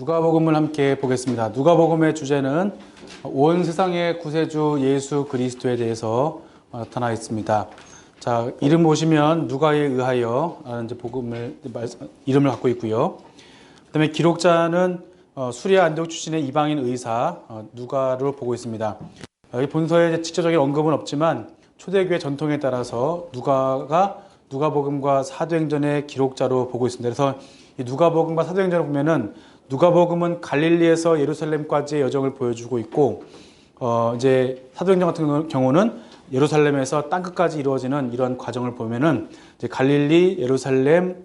누가복음을 함께 보겠습니다. 누가복음의 주제는 온 세상의 구세주 예수 그리스도에 대해서 나타나 있습니다. 자, 이름 보시면 누가에 의하여 이제 복음을 이름을 갖고 있고요. 그다음에 기록자는 수리아 안디옥 출신의 이방인 의사 누가로 보고 있습니다. 여기 본서에 직접적인 언급은 없지만 초대교회 전통에 따라서 누가가 누가복음과 사도행전의 기록자로 보고 있습니다. 그래서 이 누가복음과 사도행전을 보면은 누가복음은 갈릴리에서 예루살렘까지의 여정을 보여주고 있고, 이제 사도행전 같은 경우는 예루살렘에서 땅끝까지 이루어지는 이런 과정을 보면은 이제 갈릴리, 예루살렘,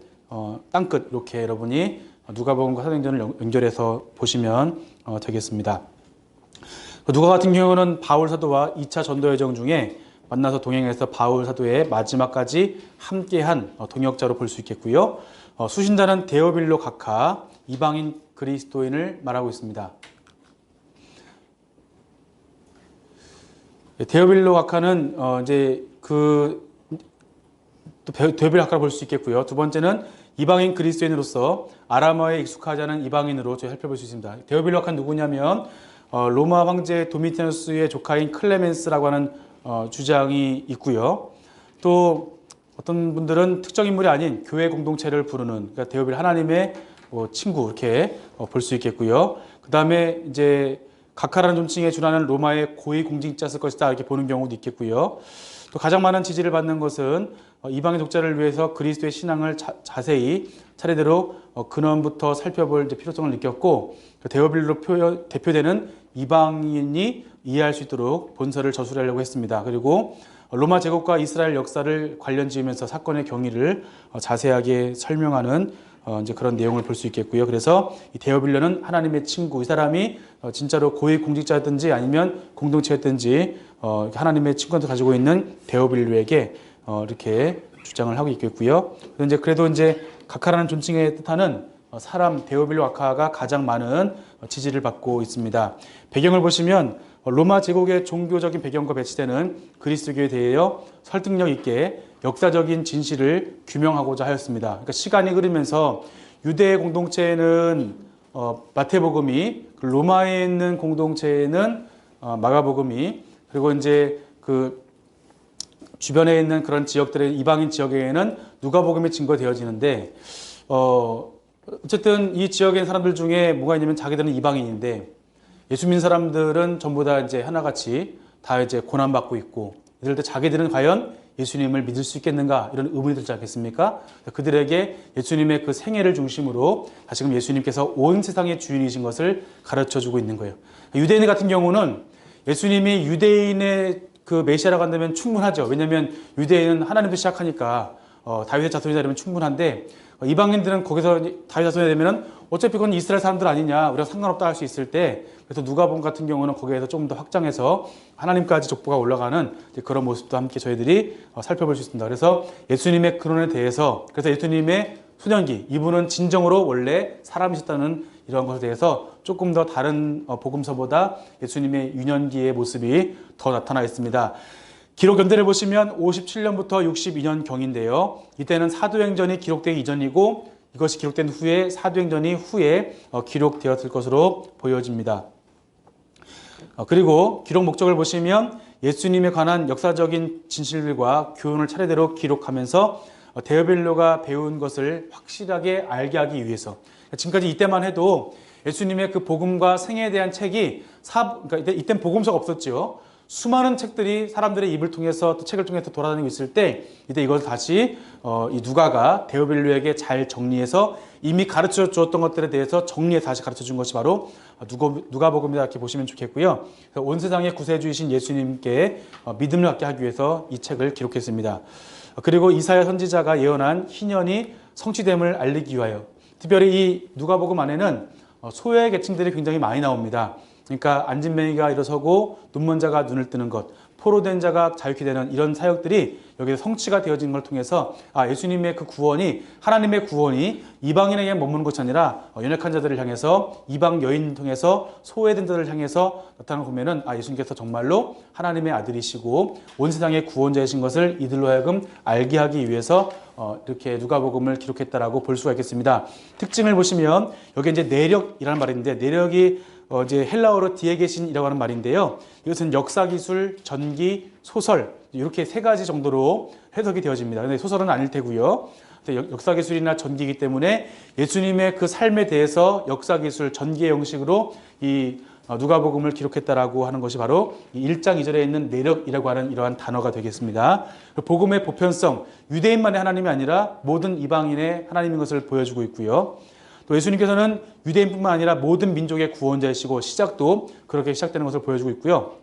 땅끝 이렇게 여러분이 누가복음과 사도행전을 연결해서 보시면 되겠습니다. 누가 같은 경우는 바울 사도와 2차 전도 여정 중에 만나서 동행해서 바울 사도의 마지막까지 함께한 동역자로 볼 수 있겠고요. 수신자는 데오빌로 각하 이방인 그리스도인을 말하고 있습니다. 데오빌로 각하는 이제 데오빌로 각하를 볼 수 있겠고요. 두 번째는 이방인 그리스도인으로서 아람어에 익숙하지 않은 이방인으로 저희 살펴볼 수 있습니다. 데오빌로 각하는 누구냐면 로마 황제 도미티누스의 조카인 클레멘스라고 하는 주장이 있고요. 또 어떤 분들은 특정 인물이 아닌 교회 공동체를 부르는, 그러니까 데오빌 하나님의 친구 이렇게 볼 수 있겠고요. 그 다음에 이제 각하라는 존칭에 준하는 로마의 고위 공직자였을 것이다 이렇게 보는 경우도 있겠고요. 또 가장 많은 지지를 받는 것은 이방인 독자를 위해서 그리스도의 신앙을 자세히 차례대로 근원부터 살펴볼 필요성을 느꼈고, 데오빌로 대표되는 이방인이 이해할 수 있도록 본서를 저술하려고 했습니다. 그리고 로마 제국과 이스라엘 역사를 관련 지으면서 사건의 경위를 자세하게 설명하는 이제 그런 내용을 볼 수 있겠고요. 그래서 이 데오빌로는 하나님의 친구, 이 사람이 진짜로 고위 공직자였든지 아니면 공동체였든지 하나님의 친구한테 가지고 있는 데오빌로에게 이렇게 주장을 하고 있겠고요. 그래도 이제 각하라는 존칭에 뜻하는 사람 데오빌로 각하가 가장 많은 지지를 받고 있습니다. 배경을 보시면 로마 제국의 종교적인 배경과 배치되는 그리스도교에 대하여 설득력 있게 역사적인 진실을 규명하고자 하였습니다. 그러니까 시간이 흐르면서 유대 공동체에는 마태복음이, 로마에 있는 공동체에는 마가복음이, 그리고 이제 그 주변에 있는 그런 지역들의 이방인 지역에는 누가복음이 증거되어지는데, 어쨌든 이 지역의 사람들 중에 뭐가 있냐면 자기들은 이방인인데 예수 믿는 사람들은 전부 다 이제 하나같이 다 이제 고난받고 있고, 이럴 때 자기들은 과연 예수님을 믿을 수 있겠는가 이런 의문이 들지 않겠습니까? 그들에게 예수님의 그 생애를 중심으로 다시금 예수님께서 온 세상의 주인이신 것을 가르쳐 주고 있는 거예요. 유대인 같은 경우는 예수님이 유대인의 그 메시아라고 한다면 충분하죠. 왜냐하면 유대인은 하나님부터 시작하니까 다윗의 자손이다 이러면 충분한데, 이방인들은 거기서 다윗 자손이 되면은 어차피 그건 이스라엘 사람들 아니냐, 우리가 상관없다 할 수 있을 때, 그래서 누가복음 같은 경우는 거기에서 조금 더 확장해서 하나님까지 족보가 올라가는 그런 모습도 함께 저희들이 살펴볼 수 있습니다. 그래서 예수님의 근원에 대해서, 그래서 예수님의 소년기, 이분은 진정으로 원래 사람이셨다는 이런 것에 대해서 조금 더 다른 복음서보다 예수님의 유년기의 모습이 더 나타나 있습니다. 기록 연대를 보시면 57년부터 62년경인데요. 이때는 사도행전이 기록되기 이전이고 이것이 기록된 후에 사도행전이 후에 기록되었을 것으로 보여집니다. 그리고 기록 목적을 보시면 예수님에 관한 역사적인 진실들과 교훈을 차례대로 기록하면서 데오빌로가 배운 것을 확실하게 알게 하기 위해서, 지금까지 이때만 해도 예수님의 그 복음과 생애에 대한 책이 그러니까 이때는 복음서가 없었죠. 수많은 책들이 사람들의 입을 통해서 또 책을 통해서 돌아다니고 있을 때, 이때 이걸 다시 이 누가가 데오빌로에게 잘 정리해서 이미 가르쳐 주었던 것들에 대해서 정리해 다시 가르쳐 준 것이 바로 누가복음이다 이렇게 보시면 좋겠고요. 온 세상의 구세주이신 예수님께 믿음을 갖게 하기 위해서 이 책을 기록했습니다. 그리고 이사야 선지자가 예언한 희년이 성취됨을 알리기 위하여, 특별히 이 누가복음 안에는 소외 계층들이 굉장히 많이 나옵니다. 그러니까 안진뱅이가 일어서고 눈먼 자가 눈을 뜨는 것, 포로된 자가 자유케 되는 이런 사역들이 여기서 성취가 되어진 걸 통해서 예수님의 그 구원이, 하나님의 구원이 이방인에게 머무는 것이 아니라 연약한 자들을 향해서, 이방 여인 통해서 소외된 자들을 향해서 나타나는 거 보면은 예수님께서 정말로 하나님의 아들이시고 온 세상의 구원자이신 것을 이들로 하여금 알게 하기 위해서 이렇게 누가복음을 기록했다라고 볼 수가 있겠습니다. 특징을 보시면 여기 이제 내력이라는 말인데, 내력이 이제 헬라어로 디에게신이라고 하는 말인데요. 이것은 역사기술, 전기, 소설 이렇게 세 가지 정도로 해석이 되어집니다. 근데 소설은 아닐 테고요. 역사기술이나 전기이기 때문에 예수님의 그 삶에 대해서 역사기술, 전기의 형식으로 이 누가복음을 기록했다라고 하는 것이 바로 1장 2절에 있는 내력이라고 하는 이러한 단어가 되겠습니다. 복음의 보편성, 유대인만의 하나님이 아니라 모든 이방인의 하나님인 것을 보여주고 있고요. 또 예수님께서는 유대인뿐만 아니라 모든 민족의 구원자이시고 시작도 그렇게 시작되는 것을 보여주고 있고요.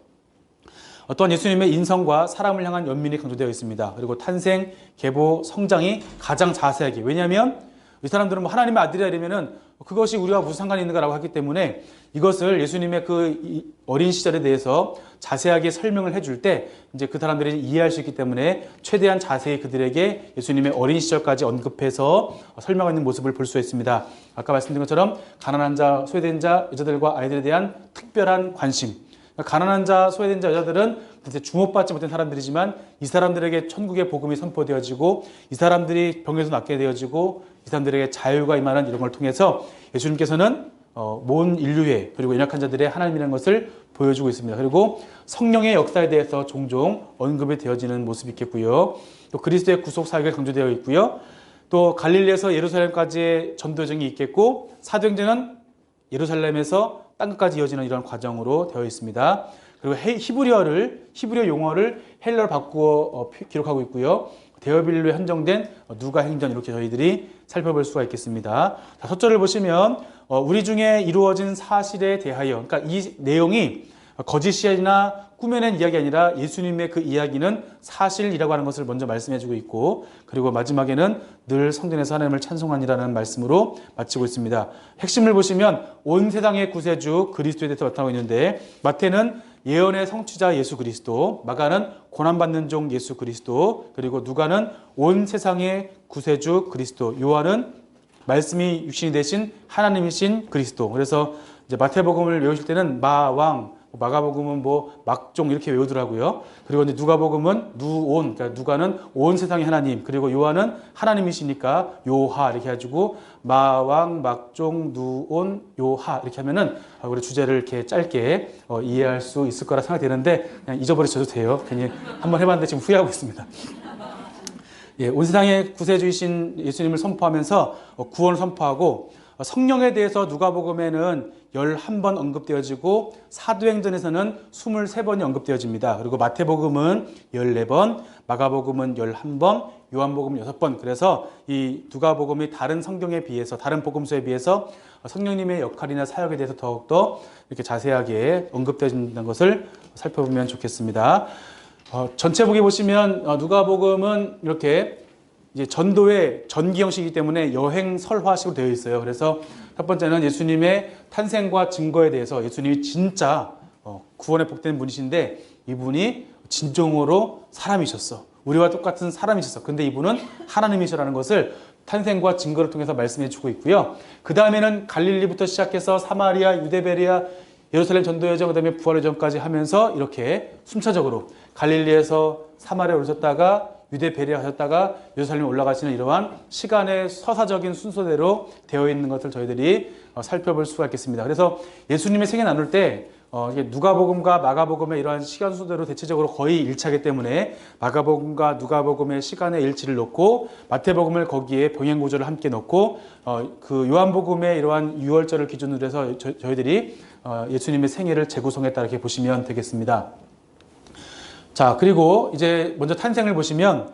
또한 예수님의 인성과 사람을 향한 연민이 강조되어 있습니다. 그리고 탄생, 계보, 성장이 가장 자세하게, 왜냐하면 이 사람들은 뭐 하나님의 아들이라 이러면은 그것이 우리와 무슨 상관이 있는가라고 하기 때문에 이것을 예수님의 그 어린 시절에 대해서 자세하게 설명을 해줄 때 이제 그 사람들이 이해할 수 있기 때문에 최대한 자세히 그들에게 예수님의 어린 시절까지 언급해서 설명하는 모습을 볼 수 있습니다. 아까 말씀드린 것처럼 가난한 자, 소외된 자, 여자들과 아이들에 대한 특별한 관심. 가난한 자, 소외된 자, 여자들은 주목받지 못한 사람들이지만 이 사람들에게 천국의 복음이 선포되어지고 이 사람들이 병에서 낫게 되어지고 이 사람들에게 자유가 임하는 이런 걸 통해서 예수님께서는 모든 인류의 그리고 연약한 자들의 하나님이라는 것을 보여주고 있습니다. 그리고 성령의 역사에 대해서 종종 언급이 되어지는 모습이 있겠고요. 또 그리스도의 구속 사역이 강조되어 있고요. 또 갈릴리에서 예루살렘까지의 전도 여정이 있겠고 사도행전은 예루살렘에서 땅끝까지 이어지는 이런 과정으로 되어 있습니다. 그리고 히브리어 용어를 헬라어로 바꾸어 기록하고 있고요. 데어빌로에 한정된 누가행전 이렇게 저희들이 살펴볼 수가 있겠습니다. 자, 서절을 보시면 우리 중에 이루어진 사실에 대하여, 그러니까 이 내용이 거짓이나 꾸며낸 이야기 아니라 예수님의 그 이야기는 사실이라고 하는 것을 먼저 말씀해주고 있고, 그리고 마지막에는 늘 성전에서 하나님을 찬송하니라는 말씀으로 마치고 있습니다. 핵심을 보시면 온 세상의 구세주 그리스도에 대해서 나타나고 있는데, 마태는 예언의 성취자 예수 그리스도, 마가는 고난받는 종 예수 그리스도, 그리고 누가는 온 세상의 구세주 그리스도, 요한은 말씀이 육신이 되신 하나님이신 그리스도. 그래서 이제 마태복음을 외우실 때는 마왕, 마가복음은 뭐 막종 이렇게 외우더라고요. 그리고 이제 누가복음은 누온, 그러니까 누가는 온 세상의 하나님, 그리고 요한은 하나님이시니까 요하 이렇게 해가지고 마왕, 막종, 누온, 요하 이렇게 하면은 우리 주제를 이렇게 짧게 이해할 수 있을 거라 생각되는데 그냥 잊어버리셔도 돼요. 괜히 한번 해봤는데 지금 후회하고 있습니다. 예, 온 세상의 구세주이신 예수님을 선포하면서 구원을 선포하고 성령에 대해서 누가복음에는 11번 언급되어지고 사도행전에서는 23번이 언급되어집니다. 그리고 마태복음은 14번, 마가복음은 11번, 요한복음은 6번. 그래서 이 누가복음이 다른 성경에 비해서, 다른 복음서에 비해서 성령님의 역할이나 사역에 대해서 더욱더 이렇게 자세하게 언급되어진다는 것을 살펴보면 좋겠습니다. 전체 보기 보시면 누가복음은 이렇게 이제 전도의 전기 형식이기 때문에 여행 설화식으로 되어 있어요. 그래서 첫 번째는 예수님의 탄생과 증거에 대해서 예수님이 진짜 구원에 복된 분이신데 이분이 진정으로 사람이셨어. 우리와 똑같은 사람이셨어. 근데 이분은 하나님이시라는 것을 탄생과 증거를 통해서 말씀해 주고 있고요. 그 다음에는 갈릴리부터 시작해서 사마리아, 유대베리아, 예루살렘 전도 여정, 그다음에 부활 여정까지 하면서 이렇게 순차적으로 갈릴리에서 사마리아 오셨다가 유대 베리아 가셨다가 예루살렘에 올라가시는 이러한 시간의 서사적인 순서대로 되어 있는 것을 저희들이 살펴볼 수가 있겠습니다. 그래서 예수님의 생애 나눌 때 누가복음과 마가복음의 이러한 시간 순서대로 대체적으로 거의 일치하기 때문에 마가복음과 누가복음의 시간의 일치를 놓고 마태복음을 거기에 병행 구조를 함께 놓고 그 요한복음의 이러한 유월절을 기준으로 해서 저희들이 예수님의 생애를 재구성했다 이렇게 보시면 되겠습니다. 자, 그리고 이제 먼저 탄생을 보시면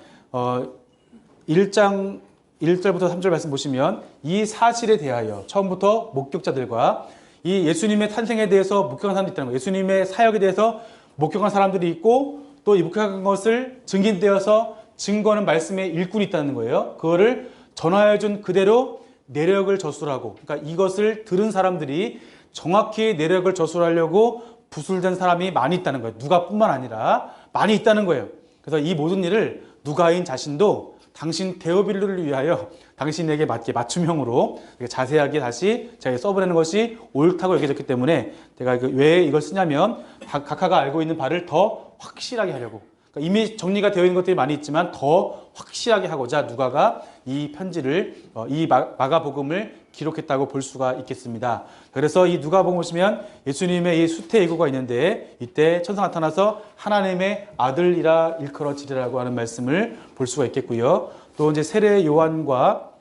1장 1절부터 3절 말씀 보시면 이 사실에 대하여 처음부터 목격자들과 이 예수님의 탄생에 대해서 목격한 사람들이 있다는 거예요. 예수님의 사역에 대해서 목격한 사람들이 있고 또 이 목격한 것을 증인되어서 증거하는 말씀의 일꾼이 있다는 거예요. 그거를 전하여 준 그대로 내력을 저술하고, 그러니까 이것을 들은 사람들이 정확히 내력을 저술하려고 부술된 사람이 많이 있다는 거예요. 누가뿐만 아니라 많이 있다는 거예요. 그래서 이 모든 일을 누가인 자신도 당신 데오빌로를 위하여 당신에게 맞게 맞춤형으로 자세하게 다시 제가 써보내는 것이 옳다고 여겨졌기 때문에 제가 왜 이걸 쓰냐면 각하가 알고 있는 바를 더 확실하게 하려고. 그러니까 이미 정리가 되어 있는 것들이 많이 있지만 더 확실하게 하고자 누가가 이 편지를 이 마가복음을 기록했다고 볼 수가 있겠습니다. 그래서 이 누가복음 보시면 예수님의 이 수태 예고가 있는데 이때 천사가 나타나서 하나님의 아들이라 일컬어지리라고 하는 말씀을 볼 수가 있겠고요. 또 이제 세례 요한과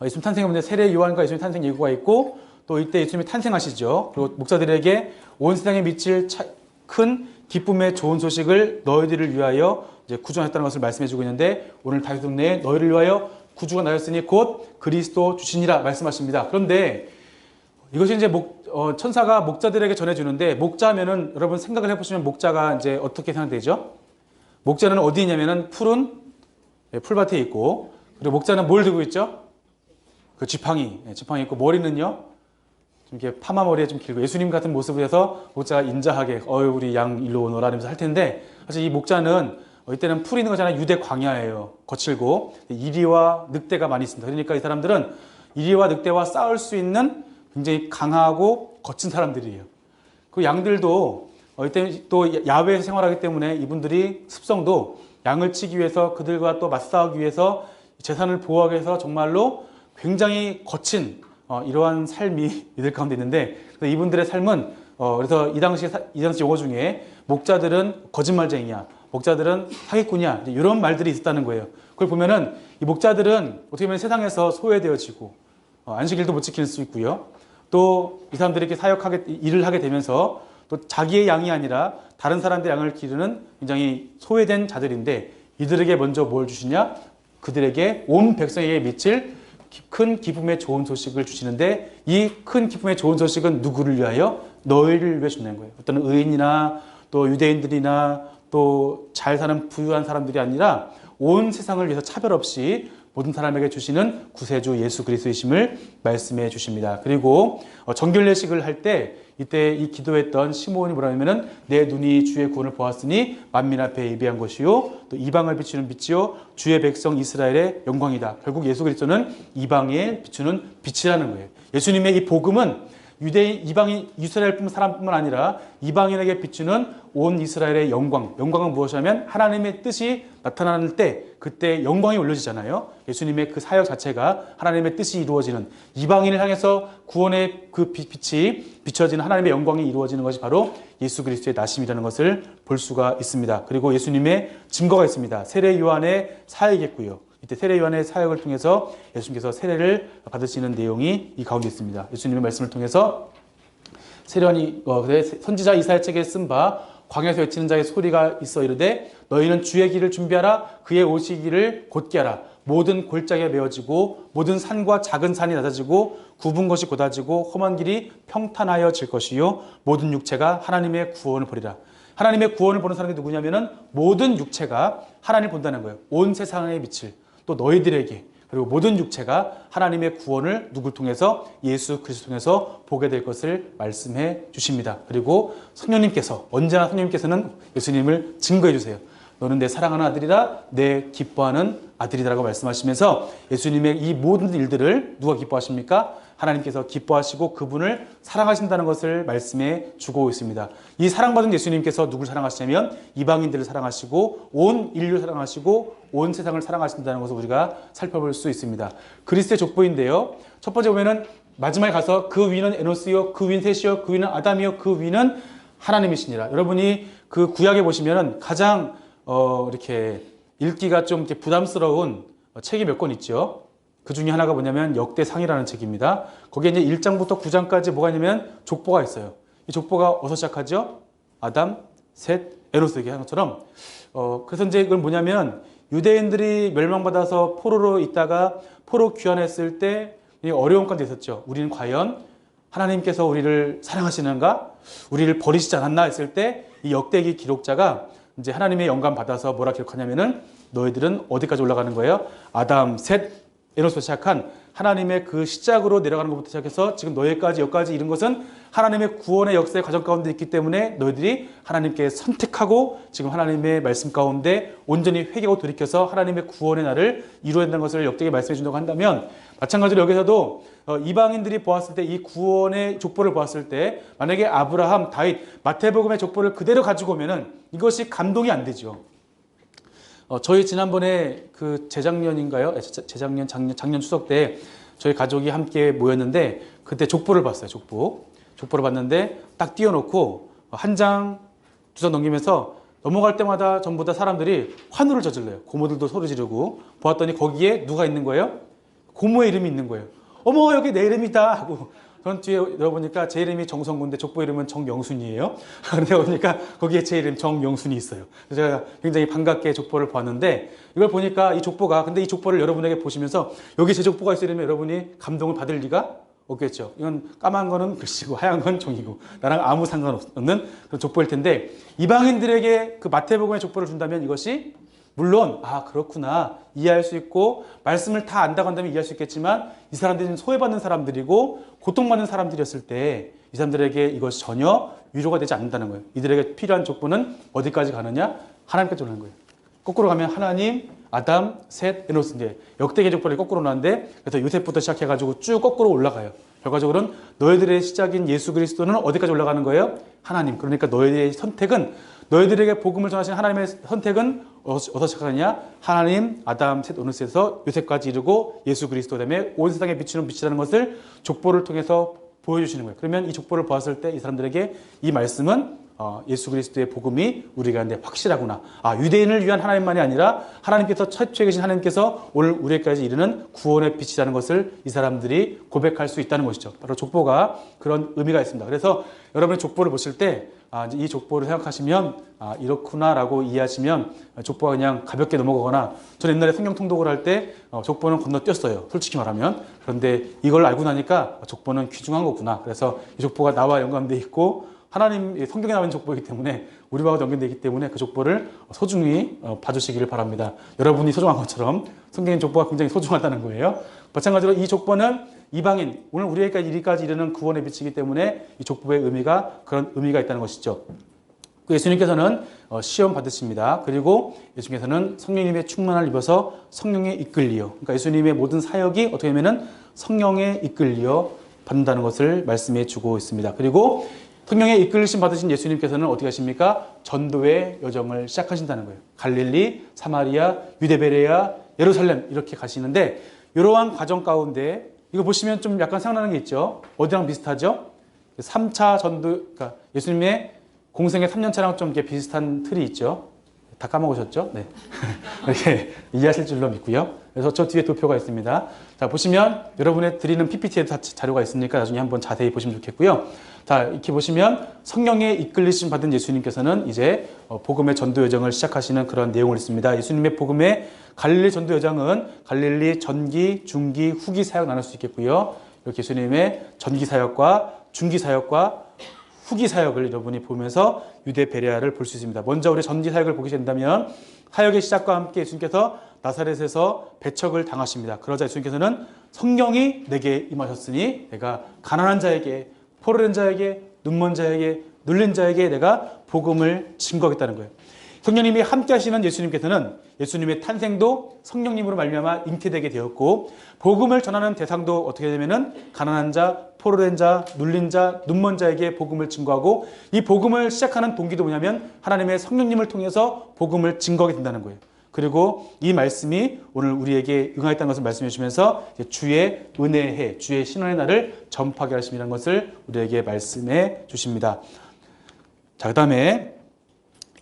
예수님 탄생에 세례 요한과 예수님 탄생 예고가 있고 또 이때 예수님이 탄생하시죠. 그리고 목자들에게 온 세상에 미칠 큰 기쁨의 좋은 소식을 너희들을 위하여 이제 구전했다는 것을 말씀해주고 있는데 오늘 다윗 동네에 너희를 위하여 구주가 나였으니 곧 그리스도 주시니라 말씀하십니다. 그런데 이것이 이제 천사가 목자들에게 전해주는데 목자면은 여러분 생각을 해보시면 목자가 이제 어떻게 생각되죠? 목자는 어디 있냐면은 푸른 풀밭에 있고 그리고 목자는 뭘 들고 있죠? 그 지팡이 있고 머리는요 좀 이렇게 파마 머리에 좀 길고 예수님 같은 모습을 해서 목자가 인자하게 우리 양 일로 오너라 하면서 할 텐데 사실 이 목자는 이때는 풀이 있는 거잖아요. 유대 광야예요. 거칠고 이리와 늑대가 많이 있습니다. 그러니까 이 사람들은 이리와 늑대와 싸울 수 있는 굉장히 강하고 거친 사람들이에요. 그 양들도 이때 또 야외에서 생활하기 때문에 이분들이 습성도 양을 치기 위해서 그들과 또 맞싸우기 위해서 재산을 보호하기 위해서 정말로 굉장히 거친 이러한 삶이 이들 가운데 있는데 이분들의 삶은 그래서 이 당시 용어 중에 목자들은 거짓말쟁이야, 목자들은 사기꾼이야 이런 말들이 있었다는 거예요. 그걸 보면은 이 목자들은 어떻게 보면 세상에서 소외되어지고 안식일도 못 지킬 수 있고요. 또 이 사람들이 이렇게 일을 하게 되면서 또 자기의 양이 아니라 다른 사람들의 양을 기르는 굉장히 소외된 자들인데 이들에게 먼저 뭘 주시냐? 그들에게 온 백성에게 미칠 큰 기쁨의 좋은 소식을 주시는데 이 큰 기쁨의 좋은 소식은 누구를 위하여? 너희를 위해 준다는 거예요. 어떤 의인이나 또 유대인들이나 또 잘 사는 부유한 사람들이 아니라 온 세상을 위해서 차별 없이 모든 사람에게 주시는 구세주 예수 그리스도이심을 말씀해 주십니다. 그리고 정결례식을 할 때 이때 이 기도했던 시므온이 뭐라냐면은 내 눈이 주의 구원을 보았으니 만민 앞에 예비한 것이요 또 이방을 비추는 빛이요 주의 백성 이스라엘의 영광이다. 결국 예수 그리스도는 이방에 비추는 빛이라는 거예요. 예수님의 이 복음은 유대인, 이방인, 이스라엘 사람뿐만 아니라 이방인에게 비추는 온 이스라엘의 영광은 무엇이냐면 하나님의 뜻이 나타나는 때 그때 영광이 올려지잖아요. 예수님의 그 사역 자체가 하나님의 뜻이 이루어지는 이방인을 향해서 구원의 그 빛이 비춰지는 하나님의 영광이 이루어지는 것이 바로 예수 그리스도의 나심이라는 것을 볼 수가 있습니다. 그리고 예수님의 증거가 있습니다. 세례 요한의 사역이겠고요. 이때 세례 요한의 사역을 통해서 예수님께서 세례를 받으시는 내용이 이 가운데 있습니다. 예수님의 말씀을 통해서 세례 요한이 선지자 이사야 책에 쓴 바 광야에서 외치는 자의 소리가 있어 이르되 너희는 주의 길을 준비하라 그의 오시기를 곧게 하라 모든 골짜기가 메어지고 모든 산과 작은 산이 낮아지고 굽은 것이 곧아지고 험한 길이 평탄하여질 것이요 모든 육체가 하나님의 구원을 보리라. 하나님의 구원을 보는 사람이 누구냐면은 모든 육체가 하나님을 본다는 거예요. 온 세상에 미칠 또 너희들에게 그리고 모든 육체가 하나님의 구원을 누굴 통해서 예수 그리스도 통해서 보게 될 것을 말씀해 주십니다. 그리고 성령님께서 언제나 성령님께서는 예수님을 증거해 주세요. 너는 내 사랑하는 아들이라 내 기뻐하는 아들이라고 말씀하시면서 예수님의 이 모든 일들을 누가 기뻐하십니까? 하나님께서 기뻐하시고 그분을 사랑하신다는 것을 말씀해 주고 있습니다. 이 사랑받은 예수님께서 누굴 사랑하시냐면 이방인들을 사랑하시고 온 인류를 사랑하시고 온 세상을 사랑하신다는 것을 우리가 살펴볼 수 있습니다. 그리스도의 족보인데요. 첫 번째 보면은 마지막에 가서 그 위는 에노스요, 그 위는 셋이요, 그 위는 아담이요, 그 위는 하나님이시니라. 여러분이 그 구약에 보시면은 가장 이렇게 읽기가 좀 이렇게 부담스러운 책이 몇 권 있죠. 그 중에 하나가 뭐냐면 역대상이라는 책입니다. 거기에 이제 1장부터 9장까지 뭐가 있냐면 족보가 있어요. 이 족보가 어디서 시작하죠? 아담, 셋, 에노스 얘기한 것처럼 그래서 이제 이건 뭐냐면 유대인들이 멸망받아서 포로로 있다가 포로 귀환했을 때 어려운 가운데 있었죠. 우리는 과연 하나님께서 우리를 사랑하시는가? 우리를 버리시지 않았나 했을 때 이 역대기 기록자가 이제 하나님의 영감 받아서 뭐라 기록하냐면은 너희들은 어디까지 올라가는 거예요? 아담, 셋, 에노스부터 시작한 하나님의 그 시작으로 내려가는 것부터 시작해서 지금 너희까지 여기까지 이른 것은 하나님의 구원의 역사의 과정 가운데 있기 때문에 너희들이 하나님께 선택하고 지금 하나님의 말씀 가운데 온전히 회개하고 돌이켜서 하나님의 구원의 날을 이루어야 된다는 것을 역되게 말씀해 준다고 한다면, 마찬가지로 여기서도 이방인들이 보았을 때 이 구원의 족보를 보았을 때 만약에 아브라함, 다윗, 마태복음의 족보를 그대로 가지고 오면은 이것이 감동이 안 되죠. 저희 지난번에 그 재작년인가요? 작년 추석 때 저희 가족이 함께 모였는데 그때 족보를 봤어요. 족보를 봤는데 딱 띄워놓고 한 장, 두 장 넘기면서 넘어갈 때마다 전부 다 사람들이 환호를 저질러요. 고모들도 소리 지르고 보았더니 거기에 누가 있는 거예요? 고모의 이름이 있는 거예요. 어머, 여기 내 이름이다 하고. 전 뒤에 열어보니까 제 이름이 정성구인데 족보 이름은 정영순이에요. 그런데 보니까 거기에 제 이름 정영순이 있어요. 그래서 제가 굉장히 반갑게 족보를 봤는데, 이걸 보니까 이 족보가, 근데 이 족보를 여러분에게 보시면서 여기 제 족보가 있으면 여러분이 감동을 받을 리가 없겠죠. 이건 까만 거는 글씨고 하얀 건 종이고 나랑 아무 상관없는 그런 족보일 텐데, 이방인들에게 그 마태복음의 족보를 준다면 이것이 물론 그렇구나 이해할 수 있고 말씀을 다 안다고 한다면 이해할 수 있겠지만, 이 사람들은 소외받는 사람들이고 고통받는 사람들이었을 때 이 사람들에게 이것이 전혀 위로가 되지 않는다는 거예요. 이들에게 필요한 족보는 어디까지 가느냐? 하나님까지 오는 거예요. 거꾸로 가면 하나님, 아담, 셋, 에노스, 이제 역대계 족보를 거꾸로 나는데, 그래서 요셉부터 시작해가지고 쭉 거꾸로 올라가요. 결과적으로는 너희들의 시작인 예수 그리스도는 어디까지 올라가는 거예요? 하나님. 그러니까 너희들의 선택은, 너희들에게 복음을 전하시는 하나님의 선택은 어디서 시작하느냐? 하나님, 아담, 셋, 에노스에서 요셉까지 이르고 예수 그리스도 때문에 온 세상에 비추는 빛이라는 것을 족보를 통해서 보여주시는 거예요. 그러면 이 족보를 보았을 때 이 사람들에게 이 말씀은 예수 그리스도의 복음이 우리가 근데 확실하구나. 유대인을 위한 하나님만이 아니라 하나님께서 최초에 계신 하나님께서 오늘 우리에게까지 이르는 구원의 빛이라는 것을 이 사람들이 고백할 수 있다는 것이죠. 바로 족보가 그런 의미가 있습니다. 그래서 여러분이 족보를 보실 때 이 족보를 생각하시면 이렇구나라고 이해하시면 족보가 그냥 가볍게 넘어가거나, 저는 옛날에 성경 통독을 할 때 족보는 건너뛰었어요. 솔직히 말하면. 그런데 이걸 알고 나니까 족보는 귀중한 거구나. 그래서 이 족보가 나와 연관되어 있고 하나님 성경에 나오는 족보이기 때문에 우리와 연결되어 있기 때문에 그 족보를 소중히 봐주시기를 바랍니다. 여러분이 소중한 것처럼 성경의 족보가 굉장히 소중하다는 거예요. 마찬가지로 이 족보는 이방인, 오늘 우리에게까지 이르는 구원의 빛이기 때문에 이 족보의 의미가 그런 의미가 있다는 것이죠. 예수님께서는 시험 받으십니다. 그리고 예수님께서는 성령님의 충만을 입어서 성령에 이끌리어, 그러니까 예수님의 모든 사역이 어떻게 보면은 성령에 이끌리어 받는다는 것을 말씀해 주고 있습니다. 그리고 성령에 이끌리심 받으신 예수님께서는 어떻게 하십니까? 전도의 여정을 시작하신다는 거예요. 갈릴리, 사마리아, 유대베레아, 예루살렘 이렇게 가시는데, 이러한 과정 가운데 이거 보시면 좀 약간 생각나는 게 있죠. 어디랑 비슷하죠? 3차 전도, 그러니까 예수님의 공생의 3년차랑 좀 이렇게 비슷한 틀이 있죠. 다 까먹으셨죠? 네. 이렇게 이해하실 줄로 믿고요. 그래서 저 뒤에 도표가 있습니다. 자, 보시면 여러분의 드리는 PPT에도 자료가 있으니까 나중에 한번 자세히 보시면 좋겠고요. 자, 이렇게 보시면 성령의 이끌리심 받은 예수님께서는 이제 복음의 전도 여정을 시작하시는 그런 내용을 있습니다. 예수님의 복음의 갈릴리 전도 여정은 갈릴리 전기, 중기, 후기 사역 나눌 수 있겠고요. 이렇게 예수님의 전기 사역과 중기 사역과 후기 사역을 여러분이 보면서 유대 베레아를 볼 수 있습니다. 먼저 우리 전기 사역을 보게 된다면, 사역의 시작과 함께 예수님께서 나사렛에서 배척을 당하십니다. 그러자 예수님께서는 성령이 내게 임하셨으니 내가 가난한 자에게, 포로된 자에게, 눈먼 자에게, 눌린 자에게 내가 복음을 증거하겠다는 거예요. 성령님이 함께 하시는 예수님께서는 예수님의 탄생도 성령님으로 말미암아 잉태되게 되었고, 복음을 전하는 대상도 어떻게 되면은 가난한 자, 포로된 자, 눌린 자, 눈먼 자에게 복음을 증거하고, 이 복음을 시작하는 동기도 뭐냐면 하나님의 성령님을 통해서 복음을 증거하게 된다는 거예요. 그리고 이 말씀이 오늘 우리에게 응하였다는 것을 말씀해 주시면서 주의 은혜의 해, 주의 신원의 날을 전파하게 하심이라는 것을 우리에게 말씀해 주십니다. 자, 그 다음에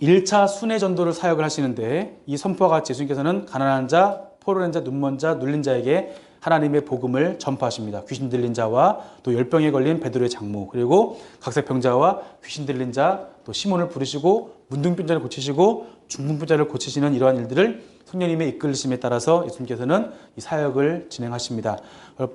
1차 순회 전도를 사역을 하시는데, 이 선포와 같이 예수님께서는 가난한 자, 포로된 자, 눈먼 자, 눌린 자에게 하나님의 복음을 전파하십니다. 귀신 들린 자와 또 열병에 걸린 베드로의 장모, 그리고 각색병자와 귀신 들린 자, 또 시몬을 부르시고 문둥병자를 고치시고 중풍병자를 고치시는 이러한 일들을 성령님의 이끌리심에 따라서 예수님께서는 이 사역을 진행하십니다.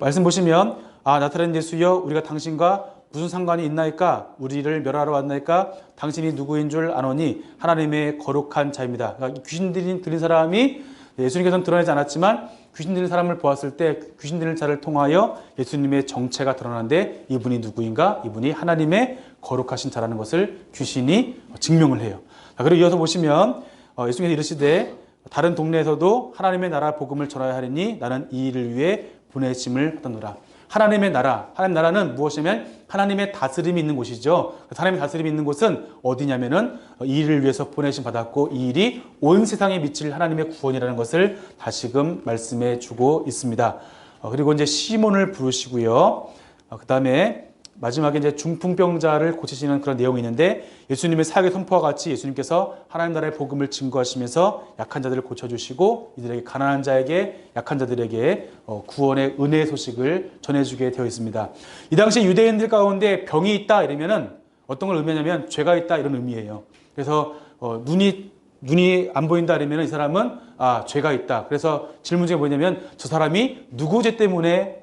말씀 보시면 나타낸 예수여, 우리가 당신과 무슨 상관이 있나이까? 우리를 멸하러 왔나이까? 당신이 누구인 줄 아노니 하나님의 거룩한 자입니다. 그러니까 귀신 들린 사람이 예수님께서는 드러내지 않았지만 귀신 들린 사람을 보았을 때 귀신 들린 자를 통하여 예수님의 정체가 드러나는데 이분이 누구인가? 이분이 하나님의 거룩하신 자라는 것을 귀신이 증명을 해요. 그리고 이어서 보시면 예수님께서 이르시되 다른 동네에서도 하나님의 나라 복음을 전하여 하리니 나는 이 일을 위해 보내심을 받았노라. 하나님의 나라, 하나님의 나라는 무엇이냐면 하나님의 다스림이 있는 곳이죠. 하나님의 다스림이 있는 곳은 어디냐면은 이 일을 위해서 보내심 받았고 이 일이 온 세상에 미칠 하나님의 구원이라는 것을 다시금 말씀해 주고 있습니다. 그리고 이제 시몬을 부르시고요. 그 다음에 마지막에 이제 중풍병자를 고치시는 그런 내용이 있는데 예수님의 사역의 선포와 같이 예수님께서 하나님 나라의 복음을 증거하시면서 약한 자들을 고쳐주시고 이들에게 가난한 자에게 약한 자들에게 구원의 은혜의 소식을 전해주게 되어 있습니다. 이 당시 유대인들 가운데 병이 있다 이러면은 어떤 걸 의미하냐면 죄가 있다 이런 의미예요. 그래서 눈이 안 보인다 이러면 이 사람은 죄가 있다. 그래서 질문 중에 뭐냐면 저 사람이 누구 죄 때문에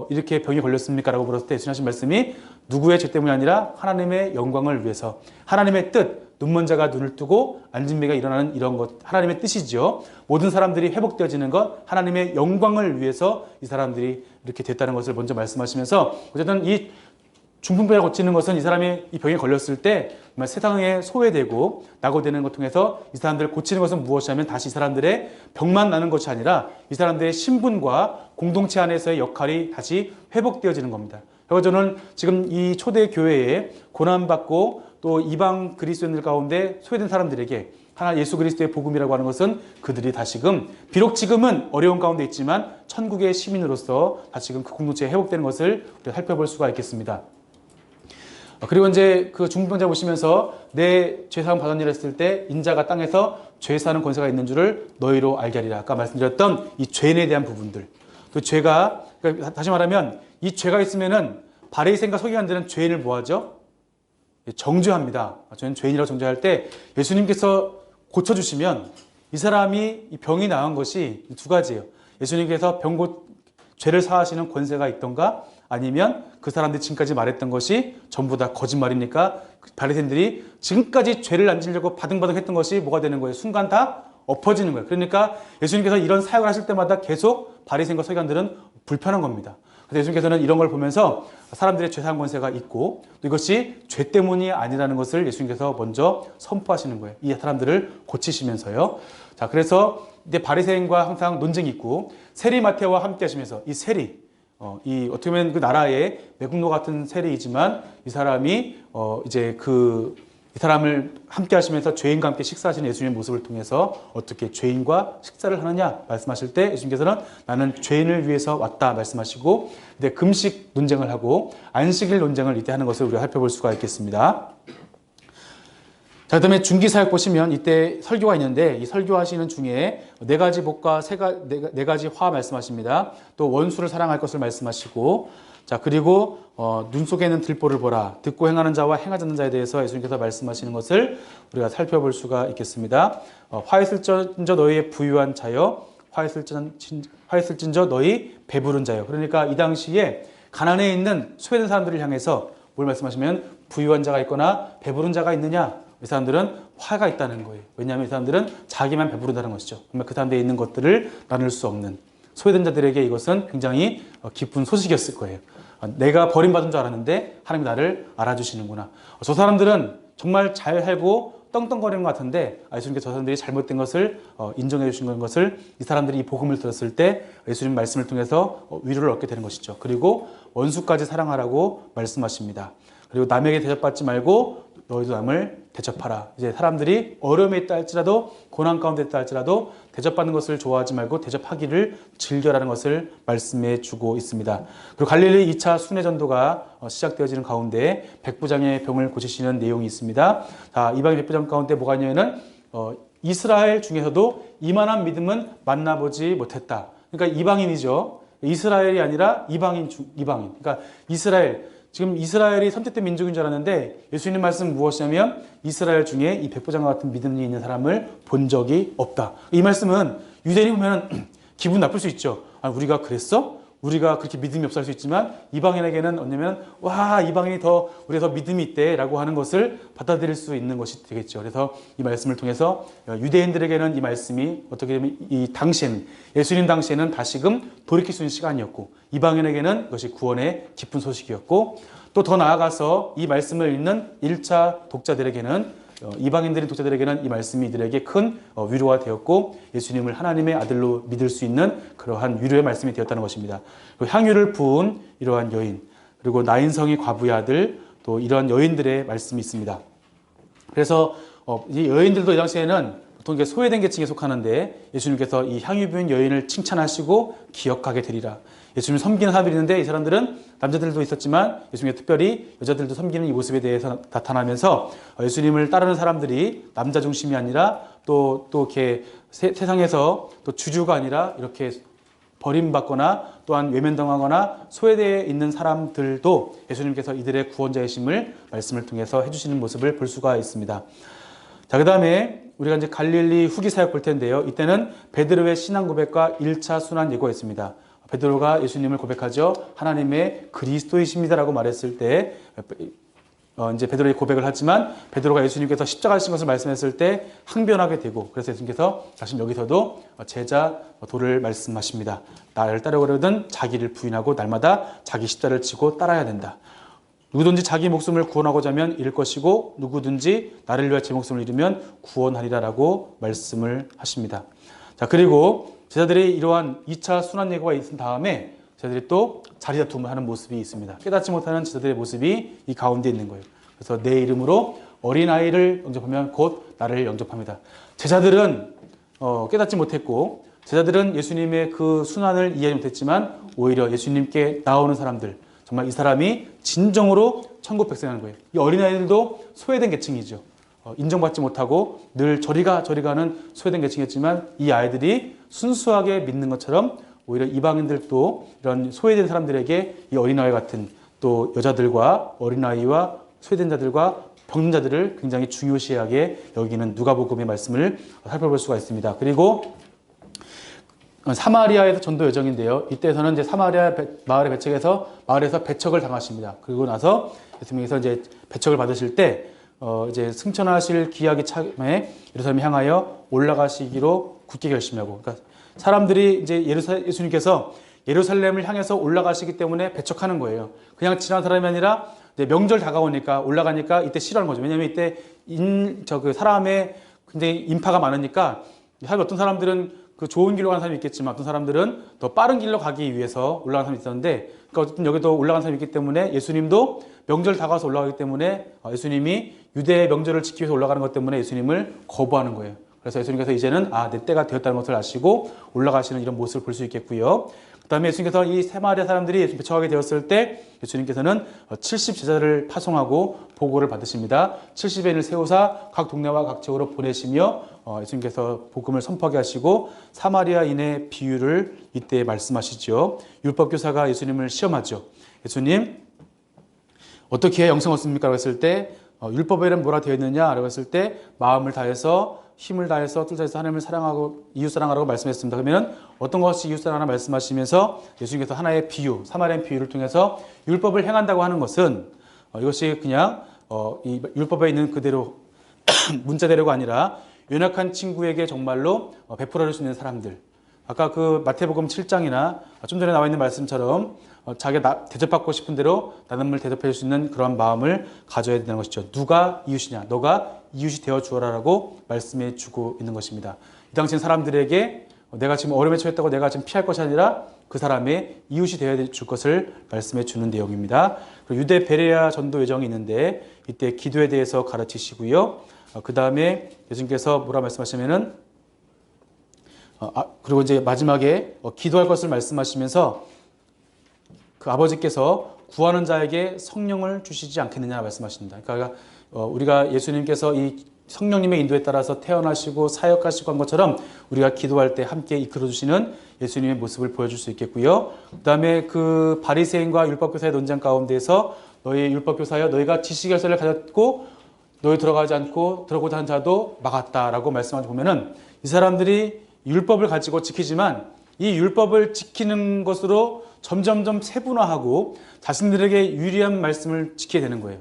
이렇게 병이 걸렸습니까? 라고 물었을 때 예수님 하신 말씀이 누구의 죄 때문이 아니라 하나님의 영광을 위해서 하나님의 뜻, 눈먼 자가 눈을 뜨고 앉은 배가 일어나는 이런 것 하나님의 뜻이죠. 모든 사람들이 회복되어지는 것 하나님의 영광을 위해서 이 사람들이 이렇게 됐다는 것을 먼저 말씀하시면서 어쨌든 이 중풍병을 고치는 것은 이 사람이 이 병에 걸렸을 때 정말 세상에 소외되고 낙오되는 것 통해서 이 사람들을 고치는 것은 무엇이냐면 다시 이 사람들의 병만 나는 것이 아니라 이 사람들의 신분과 공동체 안에서의 역할이 다시 회복되어지는 겁니다. 그래서 저는 지금 이 초대 교회에 고난받고 또 이방 그리스도인들 가운데 소외된 사람들에게 하나 예수 그리스도의 복음이라고 하는 것은 그들이 다시금 비록 지금은 어려운 가운데 있지만 천국의 시민으로서 다시금 그 공동체에 회복되는 것을 우리가 살펴볼 수가 있겠습니다. 그리고 이제 그 중풍병자 보시면서 내 죄사함 받은 일 했을 때 인자가 땅에서 죄 사는 권세가 있는 줄을 너희로 알게 하리라. 아까 말씀드렸던 이 죄에 대한 부분들. 그 죄가 그러니까 다시 말하면 이 죄가 있으면은 바리새인과 서기관들은 죄인을 뭐하죠? 정죄합니다. 저는 죄인이라고 정죄할 때 예수님께서 고쳐주시면 이 사람이 이 병이 나은 것이 두 가지예요. 예수님께서 죄를 사하시는 권세가 있던가 아니면 그 사람들이 지금까지 말했던 것이 전부 다 거짓말이니까 바리새인들이 지금까지 죄를 안 지려고 바등바등 했던 것이 뭐가 되는 거예요? 순간 다 엎어지는 거예요. 그러니까 예수님께서 이런 사역을 하실 때마다 계속 바리새인과 서기관들은 불편한 겁니다. 그래서 예수님께서는 이런 걸 보면서 사람들의 죄사한 권세가 있고 또 이것이 죄 때문이 아니라는 것을 예수님께서 먼저 선포하시는 거예요. 이 사람들을 고치시면서요. 자, 그래서 이제 바리새인과 항상 논쟁이 있고 세리 마태와 함께 하시면서 이 세리 이 어떻게 보면 그 나라의 매국노 같은 세리이지만 이 사람이 이제 이 사람을 함께 하시면서 죄인과 함께 식사하시는 예수님의 모습을 통해서 어떻게 죄인과 식사를 하느냐 말씀하실 때 예수님께서는 나는 죄인을 위해서 왔다 말씀하시고 근데 금식 논쟁을 하고 안식일 논쟁을 이때 하는 것을 우리가 살펴볼 수가 있겠습니다. 자, 그 다음에 중기사역 보시면 이때 설교가 있는데 이 설교하시는 중에 네 가지 복과 네 가지 화 말씀하십니다. 또 원수를 사랑할 것을 말씀하시고 자, 그리고 눈 속에 있는 들보를 보라. 듣고 행하는 자와 행하지 않는 자에 대해서 예수님께서 말씀하시는 것을 우리가 살펴볼 수가 있겠습니다. 화있을진저 너희의 부유한 자여 화있을진저 너희 배부른 자여. 그러니까 이 당시에 가난해 있는 소외된 사람들을 향해서 뭘 말씀하시면 부유한 자가 있거나 배부른 자가 있느냐? 이 사람들은 화가 있다는 거예요. 왜냐하면 이 사람들은 자기만 배부르다는 것이죠. 정말 그 사람들에 있는 것들을 나눌 수 없는 소외된 자들에게 이것은 굉장히 기쁜 소식이었을 거예요. 내가 버림받은 줄 알았는데 하나님이 나를 알아주시는구나. 저 사람들은 정말 잘 살고 떵떵거리는 것 같은데 예수님께서 저 사람들이 잘못된 것을 인정해 주신 것을 이 사람들이 이 복음을 들었을 때 예수님 말씀을 통해서 위로를 얻게 되는 것이죠. 그리고 원수까지 사랑하라고 말씀하십니다. 그리고 남에게 대접받지 말고 너희도 남을 대접하라. 이제 사람들이 어려움에 있다 할지라도 고난 가운데 있다 할지라도 대접받는 것을 좋아하지 말고 대접하기를 즐겨라는 것을 말씀해 주고 있습니다. 그리고 갈릴리 2차 순회전도가 시작되어지는 가운데 백부장의 병을 고치시는 내용이 있습니다. 자, 이방인 백부장 가운데 뭐가 있냐면은 이스라엘 중에서도 이만한 믿음은 만나보지 못했다. 그러니까 이방인이죠. 이스라엘이 아니라 이방인. 그러니까 지금 이스라엘이 선택된 민족인 줄 알았는데 예수님 말씀은 무엇이냐면 이스라엘 중에 이 백부장과 같은 믿음이 있는 사람을 본 적이 없다. 이 말씀은 유대인이 보면 기분 나쁠 수 있죠. 우리가 그랬어? 우리가 그렇게 믿음이 없어 할 수 있지만 이방인에게는 뭐냐면 와 이방인이 더 우리가 더 믿음이 있대라고 하는 것을 받아들일 수 있는 것이 되겠죠. 그래서 이 말씀을 통해서 유대인들에게는 이 말씀이 어떻게 보면 이 당시에는 예수님 당시에는 다시금 돌이킬 수 있는 시간이었고 이방인에게는 그것이 구원의 기쁜 소식이었고 또 더 나아가서 이 말씀을 읽는 1차 독자들에게는 이방인들인 독자들에게는 이 말씀이 이들에게 큰 위로가 되었고 예수님을 하나님의 아들로 믿을 수 있는 그러한 위로의 말씀이 되었다는 것입니다. 그리고 향유를 부은 이러한 여인 그리고 나인성이 과부의 아들 또 이러한 여인들의 말씀이 있습니다. 그래서 이 여인들도 이 당시에는 보통 이게 소외된 계층에 속하는데 예수님께서 이 향유 부은 여인을 칭찬하시고 기억하게 되리라. 예수님을 섬기는 사람들이 있는데 이 사람들은 남자들도 있었지만 예수님께 특별히 여자들도 섬기는 이 모습에 대해서 나타나면서 예수님을 따르는 사람들이 남자 중심이 아니라 또 이렇게 세상에서 또 주주가 아니라 이렇게 버림받거나 또한 외면당하거나 소외되어 있는 사람들도 예수님께서 이들의 구원자이심을 말씀을 통해서 해주시는 모습을 볼 수가 있습니다. 자, 그 다음에 우리가 이제 갈릴리 후기 사역 볼 텐데요. 이때는 베드로의 신앙 고백과 1차 순환 예고가 있습니다. 베드로가 예수님을 고백하죠. 하나님의 그리스도이십니다라고 말했을 때 이제 베드로의 고백을 하지만 베드로가 예수님께서 십자가하신 것을 말씀했을 때 항변하게 되고 그래서 예수님께서 다시 여기서도 제자 도를 말씀하십니다. 나를 따르거든 자기를 부인하고 날마다 자기 십자를 지고 따라야 된다. 누구든지 자기 목숨을 구원하고자 하면 잃을 것이고 누구든지 나를 위하여 제 목숨을 잃으면 구원하리라라고 말씀을 하십니다. 자, 그리고 제자들이 이러한 2차 순환 예고가 있은 다음에 제자들이 또 자리 다툼을 하는 모습이 있습니다. 깨닫지 못하는 제자들의 모습이 이 가운데 있는 거예요. 그래서 내 이름으로 어린아이를 영접하면 곧 나를 영접합니다. 제자들은 깨닫지 못했고 제자들은 예수님의 그 순환을 이해 못했지만 오히려 예수님께 나오는 사람들 정말 이 사람이 진정으로 천국 백성이라는 거예요. 이 어린아이들도 소외된 계층이죠. 인정받지 못하고 늘 저리가 하는 소외된 계층이었지만 이 아이들이 순수하게 믿는 것처럼 오히려 이방인들도 이런 소외된 사람들에게 이 어린아이 같은 또 여자들과 어린아이와 소외된 자들과 병든 자들을 굉장히 중요시하게 여기는 누가복음의 말씀을 살펴볼 수가 있습니다. 그리고 사마리아에서 전도 여정인데요. 이때에서는 이제 사마리아 마을에 마을에서 배척을 당하십니다. 그리고 나서 예수님께서 이제 배척을 받으실 때 이제 승천하실 기약이 참에 예루살렘을 향하여 올라가시기로 굳게 결심하고, 그러니까 사람들이 이제 예수님께서 예루살렘을 향해서 올라가시기 때문에 배척하는 거예요. 그냥 지나간 사람이 아니라 이제 명절 다가오니까 올라가니까 이때 싫어하는 거죠. 왜냐하면 이때 그 사람의 굉장히 인파가 많으니까 사실 어떤 사람들은 그 좋은 길로 가는 사람이 있겠지만 어떤 사람들은 더 빠른 길로 가기 위해서 올라가는 사람이 있었는데, 그러니까 어쨌든 여기도 올라가는 사람이 있기 때문에 예수님도 명절 다가와서 올라가기 때문에 예수님이 유대의 명절을 지키기 위해서 올라가는 것 때문에 예수님을 거부하는 거예요. 그래서 예수님께서 이제는 내 때가 되었다는 것을 아시고 올라가시는 이런 모습을 볼 수 있겠고요. 그 다음에 예수님께서 이 세마리아 사람들이 예수님 배척하게 되었을 때 예수님께서는 70제자를 파송하고 보고를 받으십니다. 70인을 세우사 각 동네와 각 지역으로 보내시며 예수님께서 복음을 선포하게 하시고 사마리아인의 비유를 이때 말씀하시죠. 율법교사가 예수님을 시험하죠. 예수님 어떻게 영생 얻습니까? 라고 했을 때 율법에는 뭐라 되어 있느냐? 라고 했을 때 마음을 다해서 힘을 다해서 뜻을 다해서 하나님을 사랑하고 이웃 사랑하라고 말씀했습니다. 그러면 어떤 것이 이웃 사랑하나 말씀하시면서 예수님께서 하나의 비유, 사마리아인 비유를 통해서 율법을 행한다고 하는 것은 이것이 그냥 이 율법에 있는 그대로 문자대로가 아니라 연약한 친구에게 정말로 베풀어 줄 수 있는 사람들. 아까 그 마태복음 7장이나 좀 전에 나와 있는 말씀처럼 자기가 대접받고 싶은 대로 나눔을 대접해 줄 수 있는 그런 마음을 가져야 된다는 것이죠. 누가 이웃이냐? 너가 이웃이 되어 주어라라고 말씀해 주고 있는 것입니다. 이 당시엔 사람들에게 내가 지금 어려움에 처했다고 내가 지금 피할 것이 아니라 그 사람의 이웃이 되어야 줄 것을 말씀해 주는 내용입니다. 그리고 유대 베레아 전도 여정이 있는데 이때 기도에 대해서 가르치시고요. 그 다음에 예수님께서 뭐라 말씀하시면은 그리고 이제 마지막에 기도할 것을 말씀하시면서 그 아버지께서 구하는 자에게 성령을 주시지 않겠느냐 말씀하십니다. 그러니까 우리가 예수님께서 이 성령님의 인도에 따라서 태어나시고 사역하시고 한 것처럼 우리가 기도할 때 함께 이끌어 주시는 예수님의 모습을 보여줄 수 있겠고요. 그 다음에 그 바리새인과 율법교사의 논쟁 가운데서 너희 율법교사여 너희가 지식열쇠를 가졌고 너희 들어가지 않고 들어오고자 하는 자도 막았다라고 말씀하고 보면은 이 사람들이 율법을 가지고 지키지만 이 율법을 지키는 것으로 점점점 세분화하고 자신들에게 유리한 말씀을 지키게 되는 거예요.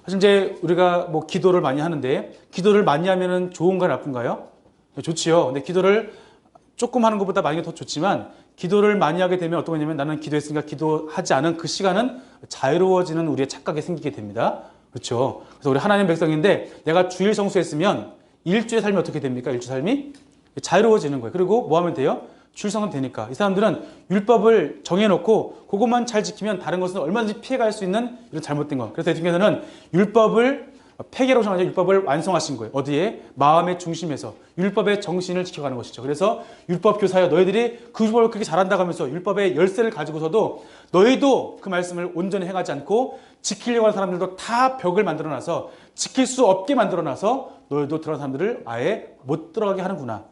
사실 이제 우리가 뭐 기도를 많이 하는데 기도를 많이 하면은 좋은가 나쁜가요? 좋지요. 근데 기도를 조금 하는 것보다 많이 더 좋지만 기도를 많이 하게 되면 어떤 거냐면 나는 기도했으니까 기도하지 않은 그 시간은 자유로워지는 우리의 착각이 생기게 됩니다. 그렇죠. 그래서 우리 하나님 백성인데 내가 주일 성수했으면 일주의 삶이 어떻게 됩니까? 일주 삶이 자유로워지는 거예요. 그리고 뭐 하면 돼요? 주일 성수 되니까. 이 사람들은 율법을 정해놓고 그것만 잘 지키면 다른 것은 얼마든지 피해갈 수 있는 이런 잘못된 거. 그래서 예수님께서는 율법을 폐기라고 생각하죠. 율법을 완성하신 거예요. 어디에? 마음의 중심에서 율법의 정신을 지켜가는 것이죠. 그래서 율법 교사여 너희들이 그 율법을 그렇게 잘한다고 하면서 율법의 열쇠를 가지고서도 너희도 그 말씀을 온전히 행하지 않고 지키려고 하는 사람들도 다 벽을 만들어놔서 지킬 수 없게 만들어놔서 너희도 들어간 사람들을 아예 못 들어가게 하는구나.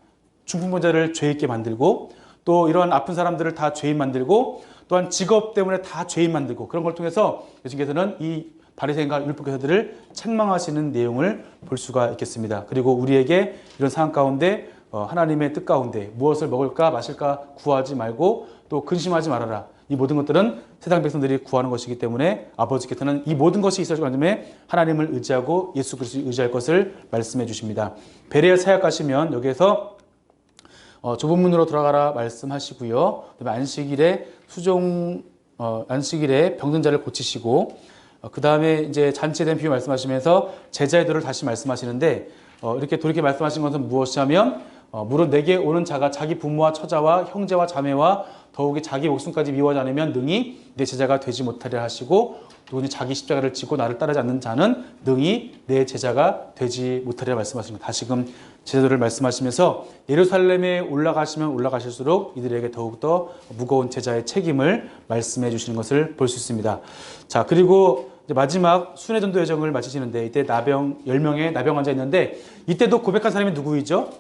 중풍병자를 죄 있게 만들고 또 이러한 아픈 사람들을 다 죄인 만들고 또한 직업 때문에 다 죄인 만들고 그런 걸 통해서 예수님께서는 이 바리새인과 율법교사들을 책망하시는 내용을 볼 수가 있겠습니다. 그리고 우리에게 이런 상황 가운데 하나님의 뜻 가운데 무엇을 먹을까 마실까 구하지 말고 또 근심하지 말아라. 이 모든 것들은 세상 백성들이 구하는 것이기 때문에 아버지께서는 이 모든 것이 있어지기 전에 하나님을 의지하고 예수 그리스도를 의지할 것을 말씀해 주십니다. 베레아 사역 가시면 여기에서 좁은 문으로 들어가라 말씀하시고요. 그다음에 안식일에 병든 자를 고치시고 그 다음에 이제 잔치에 대한 비유 말씀하시면서 제자의 도를 다시 말씀하시는데 이렇게 돌이켜 말씀하신 것은 무엇이냐면 무릇 내게 오는 자가 자기 부모와 처자와 형제와 자매와 더욱이 자기 목숨까지 미워하지 않으면 능히 내 제자가 되지 못하리라 하시고 누구든지 자기 십자가를 지고 나를 따르지 않는 자는 능히 내 제자가 되지 못하리라 말씀하십니다. 다시금 제자도를 말씀하시면서 예루살렘에 올라가시면 올라가실수록 이들에게 더욱더 무거운 제자의 책임을 말씀해 주시는 것을 볼 수 있습니다. 자, 그리고 이제 마지막 순회전도 여정을 마치시는데 이때 10명의 나병 환자 있는데 이때도 고백한 사람이 누구이죠?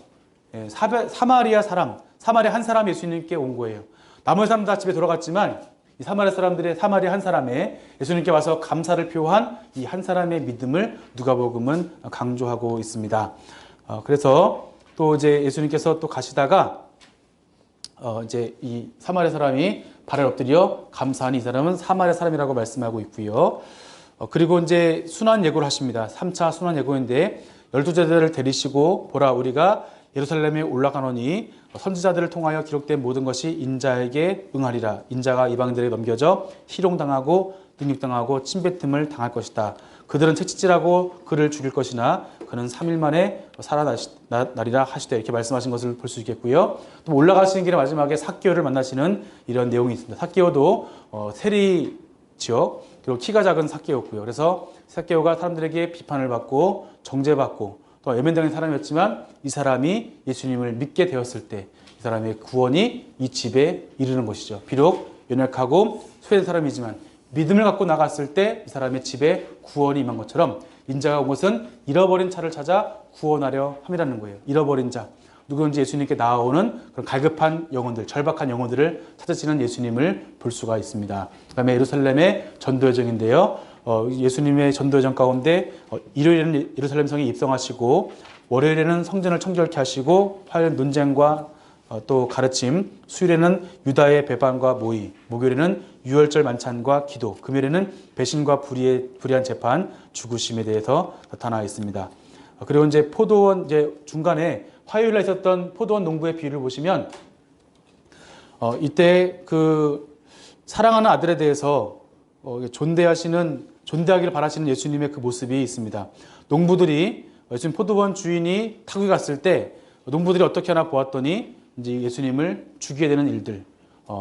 사마리아 한 사람 예수님께 온 거예요. 나머지 사람 다 집에 돌아갔지만 이 사마리아 한 사람의 예수님께 와서 감사를 표한 이 한 사람의 믿음을 누가복음은 강조하고 있습니다. 그래서 또 이제 예수님께서 또 가시다가 이제 이 사마리아 사람이 발을 엎드려 감사하니 이 사람은 사마리아 사람이라고 말씀하고 있고요. 그리고 이제 순환 예고를 하십니다. 3차 순환 예고인데 12제자들을 데리시고 보라 우리가 예루살렘에 올라가노니 선지자들을 통하여 기록된 모든 것이 인자에게 응하리라. 인자가 이방인들에게 넘겨져 희롱당하고 능욕당하고 침뱉음을 당할 것이다. 그들은 채찍질하고 그를 죽일 것이나 그는 3일 만에 살아나리라 하시되 이렇게 말씀하신 것을 볼 수 있겠고요. 또 올라가시는 길에 마지막에 삭개오를 만나시는 이런 내용이 있습니다. 삭개오도 세리지요. 그리고 키가 작은 삭개오였고요. 그래서 삭개오가 사람들에게 비판을 받고 정죄받고 또 외면당한 사람이었지만 이 사람이 예수님을 믿게 되었을 때 이 사람의 구원이 이 집에 이르는 것이죠. 비록 연약하고 소외된 사람이지만 믿음을 갖고 나갔을 때 이 사람의 집에 구원이 임한 것처럼 인자가 온 것은 잃어버린 차를 찾아 구원하려 함이라는 거예요. 잃어버린 자. 누구든지 예수님께 나아오는 그런 갈급한 영혼들, 절박한 영혼들을 찾으시는 예수님을 볼 수가 있습니다. 그 다음에 예루살렘의 전도여정인데요. 예수님의 전도여정 가운데 일요일에는 예루살렘 성에 입성하시고 월요일에는 성전을 청결케 하시고 화요일은 논쟁과 또 가르침, 수요일에는 유다의 배반과 모의, 목요일에는 유월절 만찬과 기도, 금요일에는 배신과 불의한 재판, 죽으심에 대해서 나타나 있습니다. 그리고 이제 포도원 중간에 화요일에 있었던 포도원 농부의 비유를 보시면 이때 그 사랑하는 아들에 대해서 존대하기를 바라시는 예수님의 그 모습이 있습니다. 농부들이 예수님 포도원 주인이 타국에 갔을 때 농부들이 어떻게 하나 보았더니 이제 예수님을 죽이게 되는 일들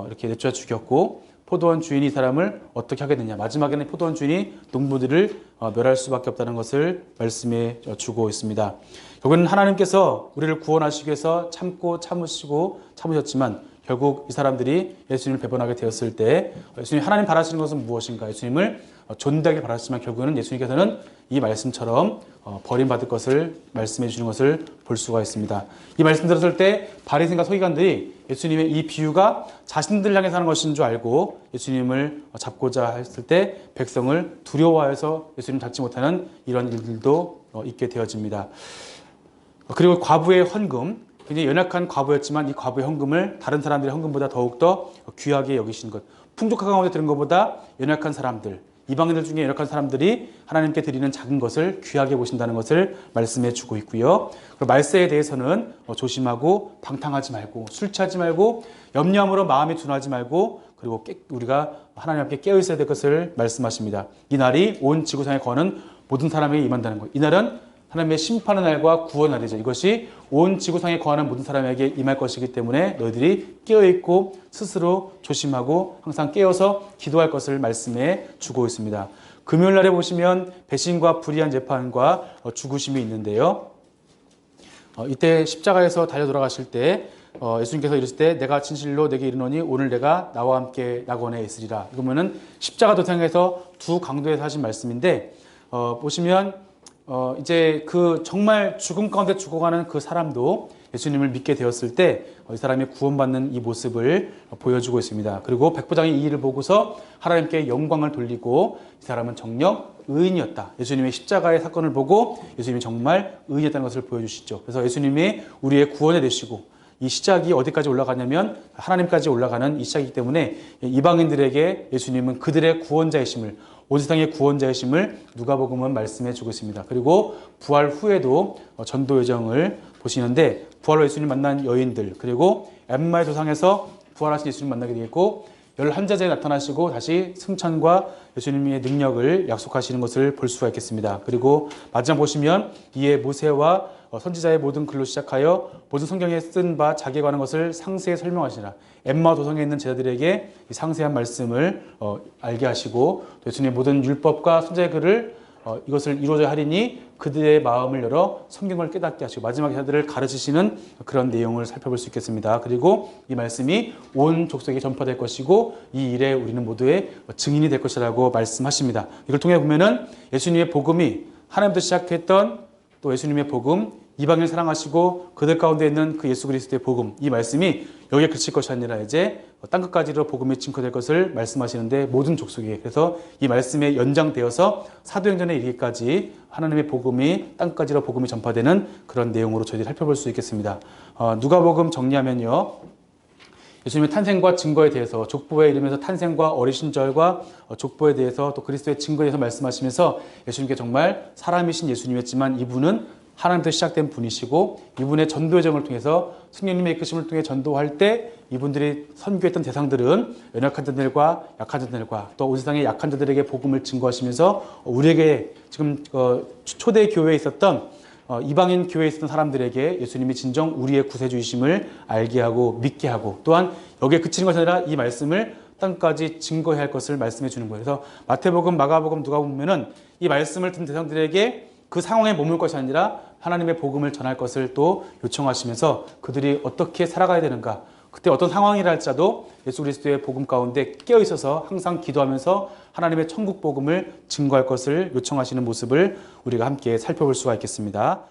이렇게 내쫓아 죽였고 포도원 주인이 이 사람을 어떻게 하게 되냐. 마지막에는 포도원 주인이 농부들을 멸할 수밖에 없다는 것을 말씀해 주고 있습니다. 결국은 하나님께서 우리를 구원하시기 위해서 참으셨지만 결국 이 사람들이 예수님을 배반하게 되었을 때 예수님 하나님 바라시는 것은 무엇인가? 예수님을 존대하게 바라시지만 결국에는 예수님께서는 이 말씀처럼 버림받을 것을 말씀해 주시는 것을 볼 수가 있습니다. 이 말씀 들었을 때 바리새인과 서기관들이 예수님의 이 비유가 자신들 향해서 하는 것인 줄 알고 예수님을 잡고자 했을 때 백성을 두려워해서 예수님 잡지 못하는 이런 일들도 있게 되어집니다. 그리고 과부의 헌금, 굉장히 연약한 과부였지만 이 과부의 헌금을 다른 사람들의 헌금보다 더욱더 귀하게 여기시는 것. 풍족한 가운데 들은 것보다 연약한 사람들, 이방인들 중에 연약한 사람들이 하나님께 드리는 작은 것을 귀하게 보신다는 것을 말씀해 주고 있고요. 그리고 말세에 대해서는 조심하고 방탕하지 말고 술 취하지 말고 염려함으로 마음이 둔하지 말고 그리고 우리가 하나님 앞에 깨어 있어야 될 것을 말씀하십니다. 이 날이 온 지구상에 거하는 모든 사람에게 임한다는 것. 이 날은 하나님의 심판의 날과 구원의 날이죠. 이것이 온 지구상에 거하는 모든 사람에게 임할 것이기 때문에 너희들이 깨어있고 스스로 조심하고 항상 깨어서 기도할 것을 말씀해 주고 있습니다. 금요일 날에 보시면 배신과 불의한 재판과 죽으심이 있는데요. 이때 십자가에서 달려 돌아가실 때 예수님께서 이르실 때 내가 진실로 내게 이르노니 오늘 내가 나와 함께 낙원에 있으리라. 이거면은 십자가 도상에서 두 강도에서 하신 말씀인데 보시면 이제 그 정말 죽음 가운데 죽어가는 그 사람도 예수님을 믿게 되었을 때 이 사람이 구원받는 이 모습을 보여주고 있습니다. 그리고 백부장이 이 일을 보고서 하나님께 영광을 돌리고 이 사람은 정녕 의인이었다. 예수님의 십자가의 사건을 보고 예수님이 정말 의인이었다는 것을 보여주시죠. 그래서 예수님이 우리의 구원이 되시고 이 시작이 어디까지 올라가냐면 하나님까지 올라가는 이 시작이기 때문에 이방인들에게 예수님은 그들의 구원자이심을 온 세상의 구원자이심을 누가복음은 말씀해 주고 있습니다. 그리고 부활 후에도 전도 여정을 보시는데 부활로 예수님 만난 여인들 그리고 엠마의 도상에서 부활하신 예수님 만나게 되겠고 11제자에 나타나시고 다시 승천과 예수님의 능력을 약속하시는 것을 볼 수가 있겠습니다. 그리고 마지막 보시면 이에 모세와 선지자의 모든 글로 시작하여 모든 성경에 쓴 바 자기에 관한 것을 상세히 설명하시라. 엠마 도성에 있는 제자들에게 이 상세한 말씀을 알게 하시고 예수님의 모든 율법과 선지자의 글을 이것을 이루어져야 하리니 그들의 마음을 열어 성경을 깨닫게 하시고 마지막 제자들을 가르치시는 그런 내용을 살펴볼 수 있겠습니다. 그리고 이 말씀이 온 족속에 전파될 것이고 이 일에 우리는 모두의 증인이 될 것이라고 말씀하십니다. 이걸 통해 보면은 예수님의 복음이 하나님부터 시작했던 또 예수님의 복음, 이방인을 사랑하시고 그들 가운데 있는 그 예수 그리스도의 복음, 이 말씀이 여기에 그칠 것이 아니라 이제 땅끝까지로 복음이 증거될 것을 말씀하시는데 모든 족속에 그래서 이 말씀에 연장되어서 사도행전에 이르기까지 하나님의 복음이 땅끝까지로 복음이 전파되는 그런 내용으로 저희들이 살펴볼 수 있겠습니다. 누가복음 정리하면요. 예수님의 탄생과 증거에 대해서 족보에 이르면서 탄생과 어리신절과 족보에 대해서 또 그리스도의 증거에 대해서 말씀하시면서 예수님께 정말 사람이신 예수님이었지만 이분은 하나님부터 시작된 분이시고 이분의 전도 여정을 통해서 성령님의 이끄심을 통해 전도할 때 이분들이 선교했던 대상들은 연약한 자들과 약한 자들과 또 온 세상의 약한 자들에게 복음을 증거하시면서 우리에게 지금 초대 교회에 있었던 이방인 교회에 있었던 사람들에게 예수님이 진정 우리의 구세주이심을 알게 하고 믿게 하고 또한 여기에 그치는 것이 아니라 이 말씀을 땅까지 증거해야 할 것을 말씀해 주는 거예요. 그래서 마태복음, 마가복음, 누가복음 보면은 이 말씀을 듣는 대상들에게 그 상황에 머물 것이 아니라 하나님의 복음을 전할 것을 또 요청하시면서 그들이 어떻게 살아가야 되는가 그때 어떤 상황이라 할지라도 예수 그리스도의 복음 가운데 깨어 있어서 항상 기도하면서 하나님의 천국 복음을 증거할 것을 요청하시는 모습을 우리가 함께 살펴볼 수가 있겠습니다.